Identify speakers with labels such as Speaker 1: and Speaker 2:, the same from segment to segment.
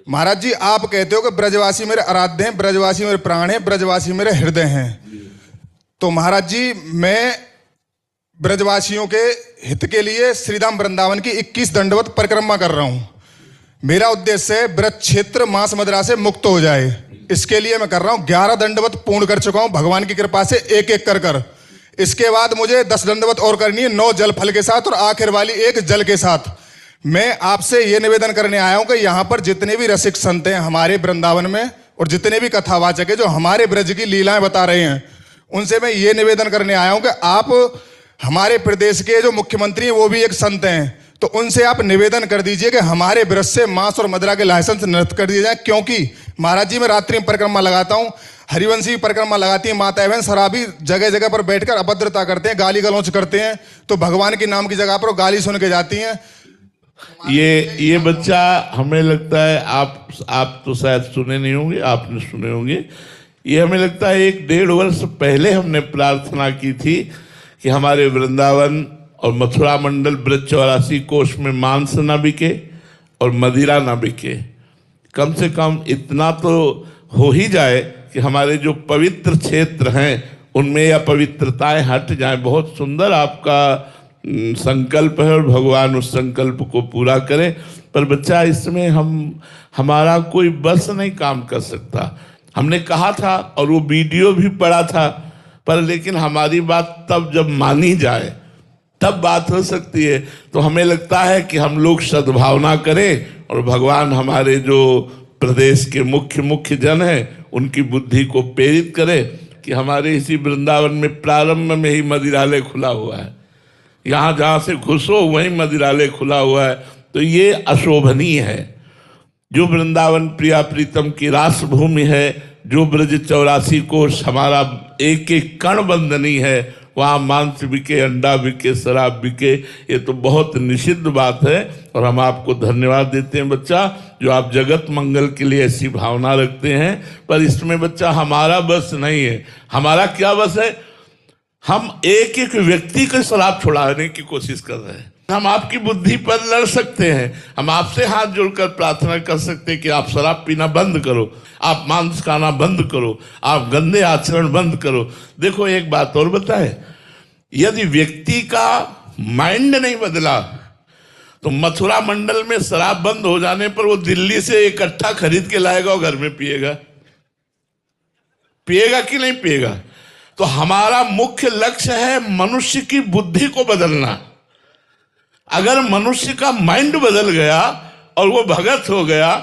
Speaker 1: महाराज जी, आप कहते हो कि ब्रजवासी मेरे आराध्य हैं, ब्रजवासी मेरे प्राण हैं, ब्रजवासी मेरे हृदय हैं। तो महाराज जी, मैं ब्रजवासियों के हित के लिए श्रीधाम वृंदावन की 21 दंडवत परिक्रमा कर रहा हूं। मेरा उद्देश्य है ब्रज क्षेत्र मांस मदिरा से मुक्त हो जाए। इसके लिए मैं कर रहा हूं 11 दंडवत पूर्ण कर चुका हूं भगवान की कृपा से, एक एक कर। इसके बाद मुझे 10 दंडवत और करनी है, 9 जल फल के साथ और आखिर वाली 1 जल के साथ। मैं आपसे ये निवेदन करने आया हूं कि यहां पर जितने भी रसिक संत हैं हमारे वृंदावन में और जितने भी कथावाचक है जो हमारे ब्रज की लीलाएं बता रहे हैं, उनसे मैं ये निवेदन करने आया हूं कि आप हमारे प्रदेश के जो मुख्यमंत्री हैं वो भी एक संत हैं, तो उनसे आप निवेदन कर दीजिए कि हमारे ब्रज से मांस और मदिरा के लाइसेंस निरस्त कर दिए जाए। क्योंकि महाराज जी, मैं रात्रि में परिक्रमा लगाता हूं, हरिवंशी परिक्रमा लगाती है माता बहन, शराबी जगह जगह पर बैठकर अभद्रता करते हैं, गाली गलौच करते हैं, तो भगवान के नाम की जगह पर गाली सुन के जाती हैं।
Speaker 2: ये बच्चा, हमें लगता है आप तो शायद सुने नहीं होंगे, आपने सुने होंगे। ये हमें लगता है 1-1.5 वर्ष पहले हमने प्रार्थना की थी कि हमारे वृंदावन और मथुरा मंडल ब्रज 84 कोष में मांस ना बिके और मदिरा ना बिके। कम से कम इतना तो हो ही जाए कि हमारे जो पवित्र क्षेत्र हैं उनमें यह पवित्रताएं हट जाएं। बहुत सुंदर आपका संकल्प है और भगवान उस संकल्प को पूरा करें। पर बच्चा, इसमें हमारा कोई बस नहीं काम कर सकता। हमने कहा था और वो वीडियो भी पड़ा था, पर लेकिन हमारी बात तब जब मानी जाए तब बात हो सकती है। तो हमें लगता है कि हम लोग सद्भावना करें और भगवान हमारे जो प्रदेश के मुख्य जन हैं उनकी बुद्धि को प्रेरित करें कि हमारे इसी वृंदावन में प्रारंभ में ही मदिरालय खुला हुआ है। यहाँ जहाँ से घुसो वहीं मदिरालय खुला हुआ है। तो ये अशोभनीय है। जो वृंदावन प्रिया प्रीतम की रासभूमि है, जो ब्रज 84 कोष हमारा एक एक कण बंधनी है, वहाँ मांस बिके, अंडा बिके, शराब बिके, ये तो बहुत निषिद्ध बात है। और हम आपको धन्यवाद देते हैं बच्चा, जो आप जगत मंगल के लिए ऐसी भावना रखते हैं। पर इसमें बच्चा हमारा बस नहीं है। हमारा क्या बस है? हम एक एक व्यक्ति को शराब छुड़ाने की कोशिश कर रहे हैं। हम आपकी बुद्धि पर लड़ सकते हैं, हम आपसे हाथ जोड़कर प्रार्थना कर सकते हैं कि आप शराब पीना बंद करो, आप मांस खाना बंद करो, आप गंदे आचरण बंद करो। देखो, एक बात और बताएं, यदि व्यक्ति का माइंड नहीं बदला तो मथुरा मंडल में शराब बंद हो जाने पर वो दिल्ली से इकट्ठा खरीद के लाएगा और घर में पिएगा कि नहीं पिएगा? तो हमारा मुख्य लक्ष्य है मनुष्य की बुद्धि को बदलना। अगर मनुष्य का माइंड बदल गया और वो भगत हो गया,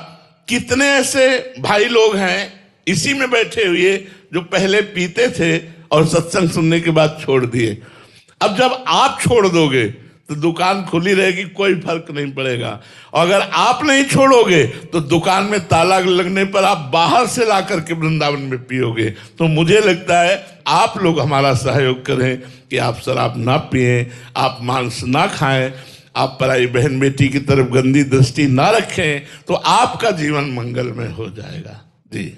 Speaker 2: कितने ऐसे भाई लोग हैं इसी में बैठे हुए जो पहले पीते थे और सत्संग सुनने के बाद छोड़ दिए। अब जब आप छोड़ दोगे तो दुकान खुली रहेगी, कोई फर्क नहीं पड़ेगा। और अगर आप नहीं छोड़ोगे तो दुकान में ताला लगने पर आप बाहर से ला करके वृंदावन में पियोगे। तो मुझे लगता है आप लोग हमारा सहयोग करें कि आप शराब ना पिएं, आप मांस ना खाएं, आप पराई बहन बेटी की तरफ गंदी दृष्टि ना रखें, तो आपका जीवन मंगलमय हो जाएगा। जी।